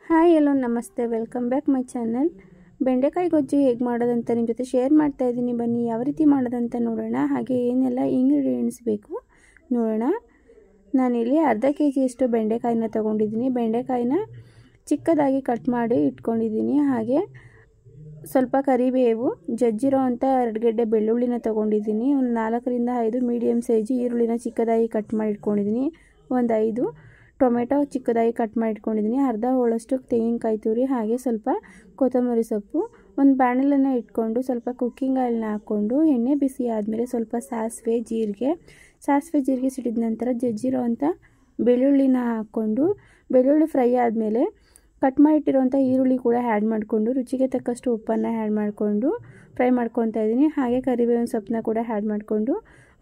Hi ಎಲ್ಲೋ ನಮಸ್ತೆ, welcome back my channel. ಬೆಂಡೆಕಾಯಿ ಗೊಜ್ಜು ಹೇಗೆ ಮಾಡೋದಂತ ನಿಮ್ಮ ಜೊತೆ ಶೇರ್ ಮಾಡ್ತಾ ಇದ್ದೀನಿ. ಬನ್ನಿ ಯಾವ ರೀತಿ ಮಾಡೋದಂತ ನೋಡೋಣ. ಹಾಗೆ ಏನೆಲ್ಲ ಇಂಗ್ರೀಡಿಯೆಂಟ್ಸ್ ಬೇಕು ನೋಡೋಣ. ನಾನಿಲ್ಲಿ ಅರ್ಧ ಕೆಜಿಯಷ್ಟು ಬೆಂಡೆಕಾಯಿನ ತೊಗೊಂಡಿದ್ದೀನಿ. ಬೆಂಡೆಕಾಯಿನ ಚಿಕ್ಕದಾಗಿ ಕಟ್ ಮಾಡಿ ಇಟ್ಕೊಂಡಿದ್ದೀನಿ. ಹಾಗೆ ಸ್ವಲ್ಪ ಕರಿಬೇವು, ಜಜ್ಜಿರೋ ಅಂಥ 2 ಗೆಡ್ಡೆ ಬೆಳ್ಳುಳ್ಳಿನ ತೊಗೊಂಡಿದ್ದೀನಿ. ಒಂದು 4 ರಿಂದ 5 ಮೀಡಿಯಮ್ ಸೈಜು ಈರುಳ್ಳಿನ ಚಿಕ್ಕದಾಗಿ ಕಟ್ ಮಾಡಿ ಇಟ್ಕೊಂಡಿದ್ದೀನಿ. ಒಂದು 5 ಟೊಮೆಟೊ ಚಿಕ್ಕದಾಗಿ ಕಟ್ ಮಾಡಿ ಇಟ್ಕೊಂಡಿದ್ದೀನಿ. ಅರ್ಧ ಹೋಳಷ್ಟು ತೆಂಗಿನಕಾಯಿ ತುರಿ, ಹಾಗೆ ಸ್ವಲ್ಪ ಕೊತ್ತಂಬರಿ ಸೊಪ್ಪು. ಒಂದು ಬಾಣಲೆನ ಇಟ್ಕೊಂಡು ಸ್ವಲ್ಪ ಕುಕ್ಕಿಂಗ್ ಆಯಿಲ್ನ ಹಾಕ್ಕೊಂಡು ಎಣ್ಣೆ ಬಿಸಿ ಆದಮೇಲೆ ಸ್ವಲ್ಪ ಸಾಸಿವೆ ಜೀರಿಗೆ ಸಿಡಿದ ನಂತರ ಜಜ್ಜಿರೋ ಅಂಥ ಬೆಳ್ಳುಳ್ಳಿನ ಹಾಕ್ಕೊಂಡು ಬೆಳ್ಳುಳ್ಳಿ ಫ್ರೈ ಆದಮೇಲೆ ಕಟ್ ಮಾಡಿಟ್ಟಿರೋಂಥ ಈರುಳ್ಳಿ ಕೂಡ ಆ್ಯಡ್ ಮಾಡಿಕೊಂಡು ರುಚಿಗೆ ತಕ್ಕಷ್ಟು ಉಪ್ಪನ್ನು ಆ್ಯಡ್ ಮಾಡಿಕೊಂಡು ಫ್ರೈ ಮಾಡ್ಕೊತಾ ಇದ್ದೀನಿ. ಹಾಗೆ ಕರಿಬೇವಿನ ಸೊಪ್ಪನ್ನ ಕೂಡ ಆ್ಯಡ್ ಮಾಡಿಕೊಂಡು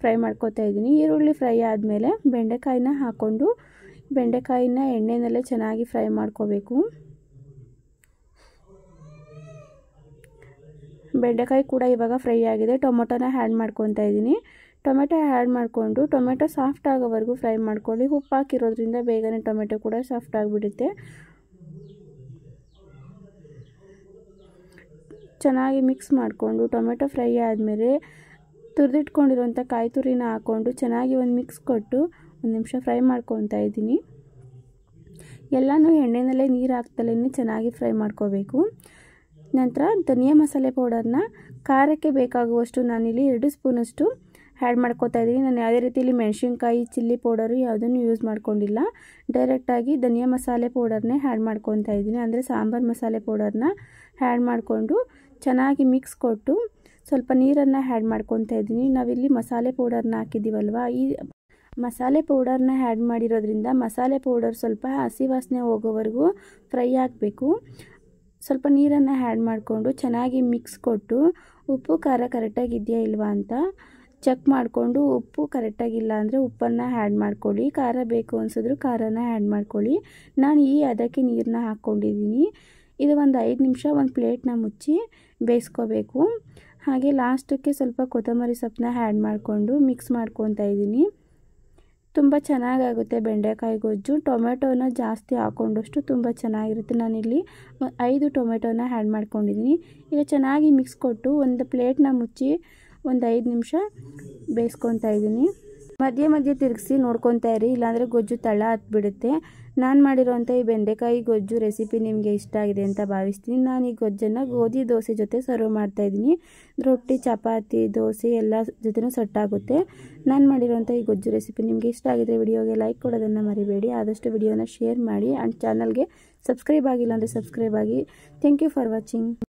ಫ್ರೈ ಮಾಡ್ಕೊತಾ ಇದ್ದೀನಿ. ಈರುಳ್ಳಿ ಫ್ರೈ ಆದಮೇಲೆ ಬೆಂಡೆಕಾಯಿನ ಹಾಕ್ಕೊಂಡು ಬೆಂಡೆಕಾಯಿನ ಎಣ್ಣೆನಲ್ಲೇ ಚೆನ್ನಾಗಿ ಫ್ರೈ ಮಾಡ್ಕೋಬೇಕು. ಬೆಂಡೆಕಾಯಿ ಕೂಡ ಇವಾಗ ಫ್ರೈ ಆಗಿದೆ. ಟೊಮೊಟೊನ ಆ್ಯಡ್ ಮಾಡ್ಕೊತಾ ಇದ್ದೀನಿ. ಟೊಮೆಟೊ ಆ್ಯಡ್ ಮಾಡಿಕೊಂಡು ಟೊಮೆಟೊ ಸಾಫ್ಟ್ ಆಗೋವರೆಗೂ ಫ್ರೈ ಮಾಡ್ಕೊಳ್ಳಿ. ಉಪ್ಪು ಹಾಕಿರೋದ್ರಿಂದ ಬೇಗನೆ ಟೊಮೆಟೊ ಕೂಡ ಸಾಫ್ಟ್ ಆಗಿಬಿಡುತ್ತೆ. ಚೆನ್ನಾಗಿ ಮಿಕ್ಸ್ ಮಾಡಿಕೊಂಡು ಟೊಮೆಟೊ ಫ್ರೈ ಆದಮೇಲೆ ತುರಿದಿಟ್ಕೊಂಡಿರೋಂಥ ಕಾಯಿ ತುರಿನ ಹಾಕ್ಕೊಂಡು ಚೆನ್ನಾಗಿ ಒಂದು ಮಿಕ್ಸ್ ಕೊಟ್ಟು 1 ನಿಮಿಷ ಫ್ರೈ ಮಾಡ್ಕೊತಾ ಇದ್ದೀನಿ. ಎಲ್ಲನೂ ಎಣ್ಣೆನಲ್ಲೇ ನೀರು ಹಾಕ್ತಲೇ ಚೆನ್ನಾಗಿ ಫ್ರೈ ಮಾಡ್ಕೋಬೇಕು. ನಂತರ ಧನಿಯಾ ಮಸಾಲೆ ಪೌಡರ್ನ ಖಾರಕ್ಕೆ ಬೇಕಾಗುವಷ್ಟು ನಾನಿಲ್ಲಿ 2 ಸ್ಪೂನಷ್ಟು ಆ್ಯಡ್ ಮಾಡ್ಕೋತಾ ಇದ್ದೀನಿ. ನಾನು ಯಾವುದೇ ರೀತಿಯಲ್ಲಿ ಮೆಣಸಿನ್ಕಾಯಿ ಚಿಲ್ಲಿ ಪೌಡರು ಯಾವುದನ್ನು ಯೂಸ್ ಮಾಡ್ಕೊಂಡಿಲ್ಲ. ಡೈರೆಕ್ಟಾಗಿ ಧನಿಯಾ ಮಸಾಲೆ ಪೌಡರ್ನೇ ಆ್ಯಡ್ ಮಾಡ್ಕೊತಾ ಇದ್ದೀನಿ. ಅಂದರೆ ಸಾಂಬಾರು ಮಸಾಲೆ ಪೌಡರ್ನ ಆ್ಯಡ್ ಮಾಡಿಕೊಂಡು ಚೆನ್ನಾಗಿ ಮಿಕ್ಸ್ ಕೊಟ್ಟು ಸ್ವಲ್ಪ ನೀರನ್ನು ಆ್ಯಡ್ ಮಾಡ್ಕೊತಾ ಇದ್ದೀನಿ. ನಾವಿಲ್ಲಿ ಮಸಾಲೆ ಪೌಡರ್ನ ಹಾಕಿದ್ದೀವಲ್ವ, ಈ ಮಸಾಲೆ ಪೌಡರ್ನ ಆ್ಯಡ್ ಮಾಡಿರೋದ್ರಿಂದ ಮಸಾಲೆ ಪೌಡರ್ ಸ್ವಲ್ಪ ಹಸಿ ವಾಸನೆ ಹೋಗೋವರೆಗೂ ಫ್ರೈ ಆಗಬೇಕು. ಸ್ವಲ್ಪ ನೀರನ್ನು ಆ್ಯಡ್ ಮಾಡಿಕೊಂಡು ಚೆನ್ನಾಗಿ ಮಿಕ್ಸ್ ಕೊಟ್ಟು ಉಪ್ಪು ಖಾರ ಕರೆಕ್ಟಾಗಿದೆಯಾ ಇಲ್ವಾ ಅಂತ ಚೆಕ್ ಮಾಡಿಕೊಂಡು ಉಪ್ಪು ಕರೆಕ್ಟಾಗಿಲ್ಲ ಅಂದರೆ ಉಪ್ಪನ್ನು ಆ್ಯಡ್ ಮಾಡ್ಕೊಳ್ಳಿ. ಖಾರ ಬೇಕು ಅನಿಸಿದ್ರು ಖಾರನ ಆ್ಯಡ್ ಮಾಡ್ಕೊಳ್ಳಿ. ನಾನು ಅದಕ್ಕೆ ನೀರನ್ನ ಹಾಕ್ಕೊಂಡಿದ್ದೀನಿ. ಇದು ಒಂದು 5 ನಿಮಿಷ ಒಂದು ಪ್ಲೇಟ್ನ ಮುಚ್ಚಿ ಬೇಯಿಸ್ಕೋಬೇಕು. ಹಾಗೆ ಲಾಸ್ಟಕ್ಕೆ ಸ್ವಲ್ಪ ಕೊತ್ತಂಬರಿ ಸೊಪ್ಪನ್ನ ಆ್ಯಡ್ ಮಾಡಿಕೊಂಡು ಮಿಕ್ಸ್ ಮಾಡ್ಕೊತಾ ಇದ್ದೀನಿ. ತುಂಬ ಚೆನ್ನಾಗಾಗುತ್ತೆ ಬೆಂಡೆಕಾಯಿ ಗೊಜ್ಜು. ಟೊಮೆಟೊನ ಜಾಸ್ತಿ ಹಾಕ್ಕೊಂಡಷ್ಟು ತುಂಬ ಚೆನ್ನಾಗಿರುತ್ತೆ. ನಾನಿಲ್ಲಿ 5 ಟೊಮೆಟೊನ ಆ್ಯಡ್ ಮಾಡ್ಕೊಂಡಿದ್ದೀನಿ. ಈಗ ಚೆನ್ನಾಗಿ ಮಿಕ್ಸ್ ಕೊಟ್ಟು ಒಂದು ಪ್ಲೇಟ್ನ ಮುಚ್ಚಿ ಒಂದು 5 ನಿಮಿಷ ಬೇಯಿಸ್ಕೊತಾ ಇದ್ದೀನಿ. ಮಧ್ಯೆ ಮಧ್ಯೆ ತಿರುಗಿಸಿ ನೋಡ್ಕೊತಾ ಇರಿ, ಇಲ್ಲಾಂದರೆ ಗೊಜ್ಜು ತಳ ಹತ್ಬಿಡುತ್ತೆ. ನಾನು ಮಾಡಿರೋಂಥ ಈ ಬೆಂಡೆಕಾಯಿ ಗೊಜ್ಜು ರೆಸಿಪಿ ನಿಮಗೆ ಇಷ್ಟ ಆಗಿದೆ ಅಂತ ಭಾವಿಸ್ತೀನಿ. ನಾನು ಈ ಗೊಜ್ಜನ್ನು ಗೋಧಿ ದೋಸೆ ಜೊತೆ ಸರ್ವ್ ಮಾಡ್ತಾಯಿದ್ದೀನಿ. ರೊಟ್ಟಿ, ಚಪಾತಿ, ದೋಸೆ ಎಲ್ಲ ಜೊತೆನೂ ಸೆಟ್ ಆಗುತ್ತೆ. ನಾನು ಮಾಡಿರೋಂಥ ಈ ಗೊಜ್ಜು ರೆಸಿಪಿ ನಿಮಗೆ ಇಷ್ಟ ಆಗಿದ್ರೆ ವಿಡಿಯೋಗೆ ಲೈಕ್ ಕೊಡೋದನ್ನು ಮರಿಬೇಡಿ. ಆದಷ್ಟು ವಿಡಿಯೋನ ಶೇರ್ ಮಾಡಿ ಆ್ಯಂಡ್ ಚಾನಲ್ಗೆ ಸಬ್ಸ್ಕ್ರೈಬ್ ಆಗಿಲ್ಲ ಅಂದರೆ ಸಬ್ಸ್ಕ್ರೈಬ್ ಆಗಿ. Thank you for watching.